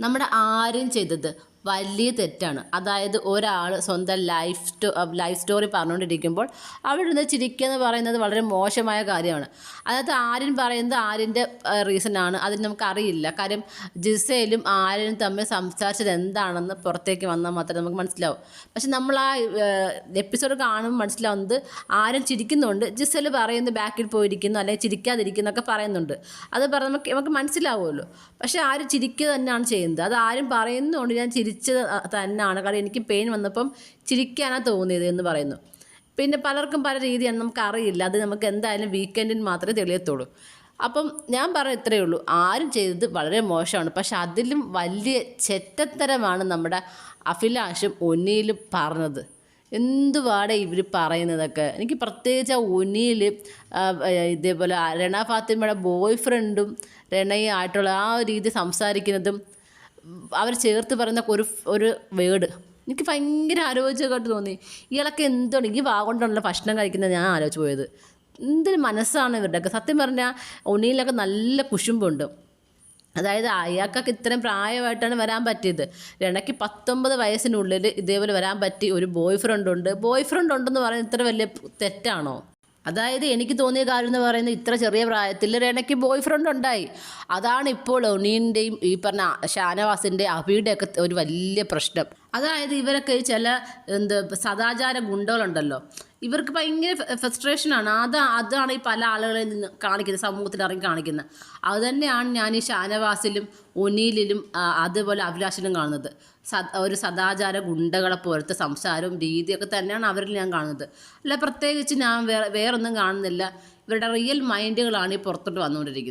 നമ്മുടെ ആരും ചെയ്തത് വലിയ തെറ്റാണ്. അതായത് ഒരാൾ സ്വന്തം ലൈഫ് സ്റ്റോറി പറഞ്ഞുകൊണ്ടിരിക്കുമ്പോൾ അവിടെ നിന്ന് ചിരിക്കുക എന്ന് പറയുന്നത് വളരെ മോശമായ കാര്യമാണ്. അതിനകത്ത് ആര്യൻ പറയുന്നത് ആര്യൻ്റെ റീസണാണ്. അതിന് നമുക്കറിയില്ല. കാര്യം ജിസയിലും ആര്യനും തമ്മിൽ സംസാരിച്ചത് എന്താണെന്ന് പുറത്തേക്ക് വന്നാൽ മാത്രമേ നമുക്ക് മനസ്സിലാവും. പക്ഷെ നമ്മൾ ആ എപ്പിസോഡ് കാണുമ്പോൾ മനസ്സിലാവുന്നത് ആര്യൻ ചിരിക്കുന്നുണ്ട്, ജിസയിൽ പറയുന്നത് ബാക്കിൽ പോയിരിക്കുന്നു അല്ലെങ്കിൽ ചിരിക്കാതിരിക്കുന്നൊക്കെ പറയുന്നുണ്ട്. അത് നമുക്ക് മനസ്സിലാവുമല്ലോ. പക്ഷേ ആരും ചിരിക്കുക തന്നെയാണ് ചെയ്യുന്നത്. അത് ആരും പറയുന്നതുകൊണ്ട് ഞാൻ ചിരിച്ചത് തന്നെയാണ്. കാരണം എനിക്ക് പെയിൻ വന്നപ്പം ചിരിക്കാനാണ് തോന്നിയത് എന്ന് പറയുന്നു. പിന്നെ പലർക്കും പല രീതിയാണ്, നമുക്കറിയില്ല. അത് നമുക്ക് എന്തായാലും വീക്കെൻഡിന് മാത്രമേ തെളിയത്തുള്ളൂ. അപ്പം ഞാൻ പറഞ്ഞ ഇത്രയേ ഉള്ളൂ. ആരും ചെയ്തത് വളരെ മോശമാണ്. പക്ഷെ അതിലും വലിയ ചെറ്റത്തരമാണ് നമ്മുടെ അഭിലാഷും ഒന്നിയിലും പറഞ്ഞത്. എന്തുവാടെ ഇവർ പറയുന്നതൊക്കെ. എനിക്ക് പ്രത്യേകിച്ച് ആ ഒന്നിയിൽ ഇതേപോലെ രണ ഫാത്തിമയുടെ ബോയ് ഫ്രണ്ടും രണയും ആയിട്ടുള്ള ആ രീതി സംസാരിക്കുന്നതും അവർ ചേർത്ത് പറയുന്ന ഒരു വേർഡ് എനിക്ക് ഭയങ്കര ആലോചിച്ചതായിട്ട് തോന്നി. ഇയാളൊക്കെ എന്താണ് ഈ വാഗൊണ്ടുള്ള ഭക്ഷണം കഴിക്കുന്നത് ഞാൻ ആലോചിച്ച് പോയത്. എന്തൊരു മനസ്സാണ് ഇവരുടെയൊക്കെ. സത്യം പറഞ്ഞാൽ ഒന്നിയിലൊക്കെ നല്ല കുശുമ്പുണ്ട്. അതായത് അയാൾക്കൊക്കെ ഇത്രയും പ്രായമായിട്ടാണ് വരാൻ പറ്റിയത്. രണയ്ക്ക് 19 വയസ്സിനുള്ളിൽ ഇതേപോലെ വരാൻ പറ്റി ഒരു ബോയ് ഫ്രണ്ട് ഉണ്ടെന്ന് പറയുന്നത് ഇത്ര വലിയ തെറ്റാണോ? അതായത് എനിക്ക് തോന്നിയ കാര്യം എന്ന് പറയുന്നത് ഇത്ര ചെറിയ പ്രായത്തിൽ രണയ്ക്ക് ബോയ് ഫ്രണ്ട് ഉണ്ടായി. അതാണ് ഇപ്പോൾ ഒനീൻ്റെയും ഈ പറഞ്ഞ ഷാനവാസിൻ്റെ അഭിയുടെയൊക്കെ ഒരു വലിയ പ്രശ്നം. അതായത് ഇവരൊക്കെ ചില സദാചാര ഗുണ്ടകളുണ്ടല്ലോ, ഇവർക്ക് ഭയങ്കര ഫ്രസ്ട്രേഷനാണ്. അതാണ് ഈ പല ആളുകളിൽ നിന്ന് കാണിക്കുന്നത്, സമൂഹത്തിൽ ഇറങ്ങി കാണിക്കുന്നത്. അതുതന്നെയാണ് ഞാൻ ഈ ഷാനവാസിലും ഒനീലിലും അതുപോലെ അഭിലാഷിലും കാണുന്നത്. ഒരു സദാചാര ഗുണ്ടകളെ പോലത്തെ സംസാരവും രീതിയൊക്കെ തന്നെയാണ് അവരിൽ ഞാൻ കാണുന്നത്. അല്ല പ്രത്യേകിച്ച് ഞാൻ വേറൊന്നും കാണുന്നില്ല. ഇവരുടെ റിയൽ മൈൻഡുകളാണ് ഈ പുറത്തോട്ട് വന്നുകൊണ്ടിരിക്കുന്നത്.